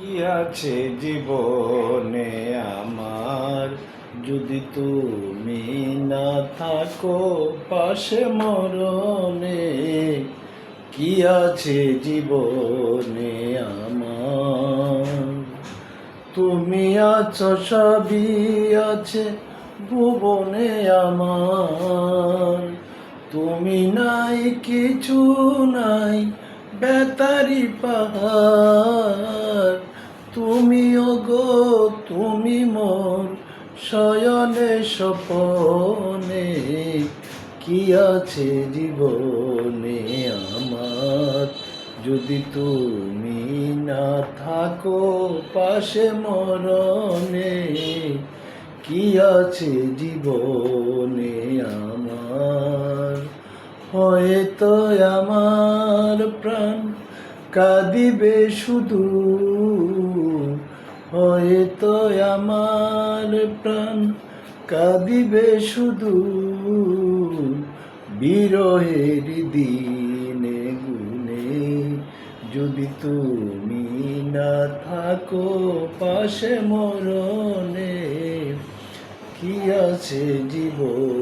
কি আছে জীবনে আমার, যদি তুমি না থাকো পাশে মরণে? কি আছে জীবনে আমার? তুমি আছো, সবই আছে ভুবনে আমার। তুমি নাই, কিছু নাই, বেতারি পাহাড়। তুমি ওগো, তুমি মোর শয়নে স্বপনে। কি আছে জীবনে আমার, যদি তুমি না থাকো পাশে মরণে? কি আছে জীবনে আমার? হয়তো আমার প্রাণ কাঁদিবে শুধু, হয়তো আমার প্রাণ কাঁদিবে শুধু, বিরহের দিনে গুনে। যদি তুমি না থাকো পাশে মরণে, কি আছে জীবন?